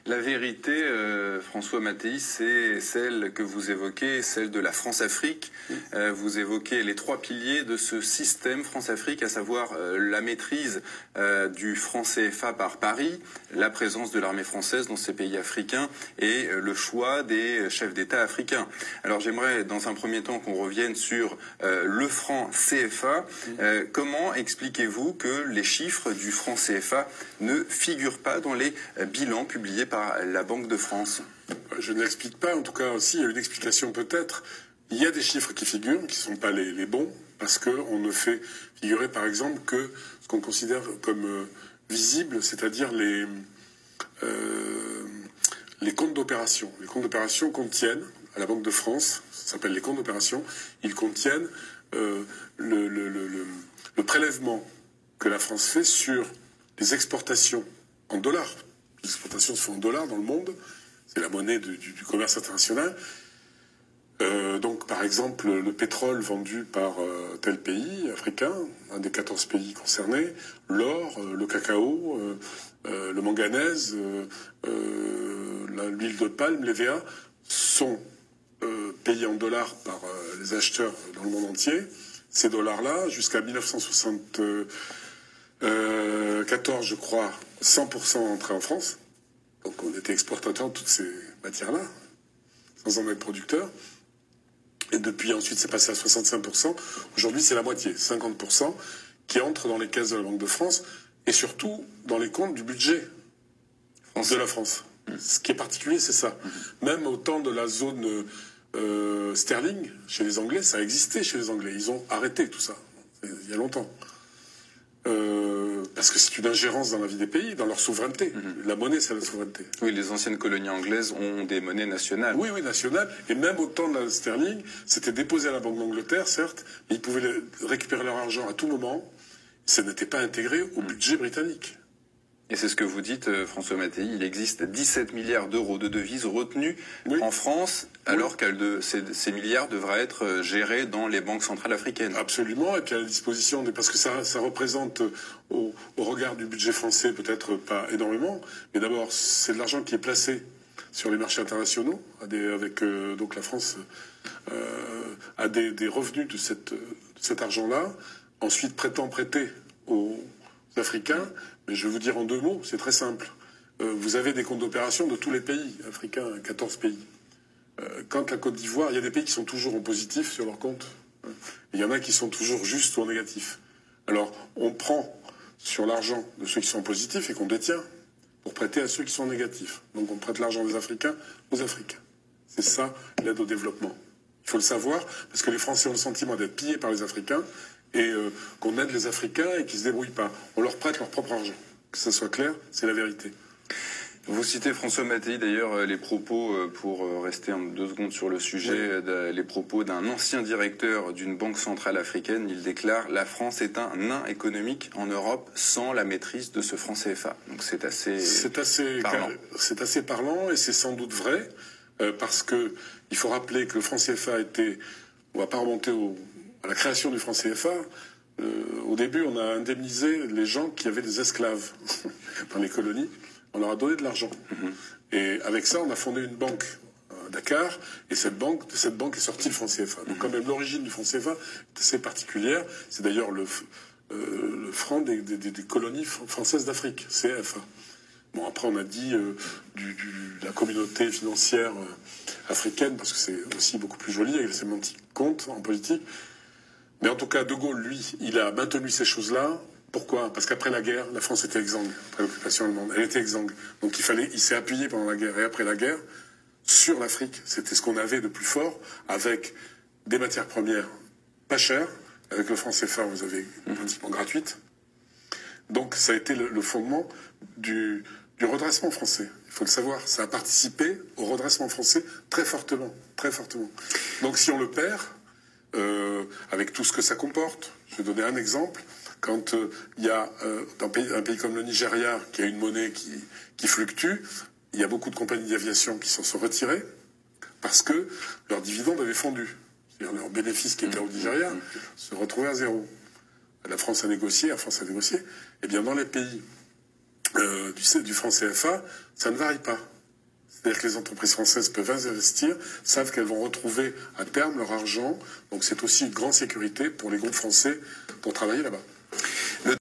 La vérité, François Mattei, c'est celle que vous évoquez, celle de la France-Afrique. Vous évoquez les trois piliers de ce système France-Afrique, à savoir la maîtrise du franc CFA par Paris, la présence de l'armée française dans ces pays africains et le choix des chefs d'État africains. Alors j'aimerais dans un premier temps qu'on revienne sur le franc CFA. Comment expliquez-vous que les chiffres du franc CFA ne figurent pas dans les bilans publiés par la Banque de France? Je ne l'explique pas, en tout cas, si, il y a une explication peut-être. Il y a des chiffres qui figurent, qui ne sont pas les bons, parce qu'on ne fait figurer, par exemple, que ce qu'on considère comme visible, c'est-à-dire les comptes d'opération. Les comptes d'opération contiennent, à la Banque de France, ça s'appelle les comptes d'opération, ils contiennent le prélèvement que la France fait sur les exportations en dollars. Les exportations se font en dollars dans le monde. C'est la monnaie du commerce international. Donc, par exemple, le pétrole vendu par tel pays africain, un des 14 pays concernés, l'or, le cacao, le manganèse, l'huile de palme, les VA, sont payés en dollars par les acheteurs dans le monde entier. Ces dollars-là, jusqu'à 1974, je crois, 100% entraient en France. Donc on était exportateur de toutes ces matières-là, sans en être producteur. Et depuis ensuite, c'est passé à 65%. Aujourd'hui, c'est la moitié, 50%, qui entre dans les caisses de la Banque de France et surtout dans les comptes du budget de la France. Ce qui est particulier, c'est ça. Même au temps de la zone sterling, chez les Anglais, ça existait chez les Anglais. Ils ont arrêté tout ça, il y a longtemps. Parce que c'est une ingérence dans la vie des pays, dans leur souveraineté. La monnaie, c'est la souveraineté. Oui, les anciennes colonies anglaises ont des monnaies nationales. Oui, nationales. Et même au temps de la sterling, c'était déposé à la Banque d'Angleterre, certes, mais ils pouvaient récupérer leur argent à tout moment. Ça n'était pas intégré au budget britannique. Et c'est ce que vous dites, François Mattei, il existe 17 milliards d'euros de devises retenues en France, alors que ces milliards devraient être gérés dans les banques centrales africaines. Absolument, et puis à la disposition, parce que ça représente, au regard du budget français, peut-être pas énormément, mais d'abord, c'est de l'argent qui est placé sur les marchés internationaux, avec donc la France a des revenus de cet argent-là, ensuite prêter aux Africains. Mais je vais vous dire en deux mots, c'est très simple. Vous avez des comptes d'opération de tous les pays africains, 14 pays. Quand la Côte d'Ivoire, il y a des pays qui sont toujours en positif sur leur compte. Il y en a qui sont toujours juste ou en négatif. Alors, on prend sur l'argent de ceux qui sont en positif et qu'on détient pour prêter à ceux qui sont en négatif. Donc on prête l'argent des Africains aux Africains. C'est ça, l'aide au développement. Il faut le savoir, parce que les Français ont le sentiment d'être pillés par les Africains, et qu'on aide les Africains et qu'ils ne se débrouillent pas. On leur prête leur propre argent. Que ça soit clair, c'est la vérité. Vous citez François Mattei d'ailleurs les propos, pour rester 2 secondes sur le sujet, les propos d'un ancien directeur d'une banque centrale africaine. Il déclare « La France est un nain économique en Europe sans la maîtrise de ce franc CFA ». Donc c'est assez parlant. C'est assez parlant et c'est sans doute vrai, parce que il faut rappeler que le franc CFA était... On ne va pas remonter à la création du franc CFA. Au début, on a indemnisé les gens qui avaient des esclaves dans les colonies. On leur a donné de l'argent. Et avec ça, on a fondé une banque à Dakar. Et de cette banque est sorti le franc CFA. Donc quand même, l'origine du franc CFA est assez particulière. C'est d'ailleurs le franc des colonies françaises d'Afrique, CFA. Bon, après, on a dit de la communauté financière africaine, parce que c'est aussi beaucoup plus joli, avec les sémantiques compte en politique. Mais en tout cas, De Gaulle, lui, il a maintenu ces choses-là. Pourquoi? Parce qu'après la guerre, la France était exsangue, après l'occupation allemande. Elle était exsangue. Donc il s'est appuyé pendant la guerre et après la guerre sur l'Afrique. C'était ce qu'on avait de plus fort, avec des matières premières pas chères. Avec le franc CFA, vous avez pratiquement gratuite. Donc ça a été le fondement du redressement français. Il faut le savoir. Ça a participé au redressement français très fortement. Très fortement. Donc si on le perd... avec tout ce que ça comporte. Je vais donner un exemple. Quand il y a un pays comme le Nigeria qui a une monnaie qui fluctue, il y a beaucoup de compagnies d'aviation qui s'en sont retirées parce que leurs dividendes avaient fondu. C'est-à-dire leurs bénéfices qui étaient au Nigeria se retrouvaient à zéro. La France a négocié, Air France a négocié. Eh bien, dans les pays du franc CFA, ça ne varie pas. C'est-à-dire que les entreprises françaises peuvent investir, savent qu'elles vont retrouver à terme leur argent. Donc c'est aussi une grande sécurité pour les groupes français pour travailler là-bas.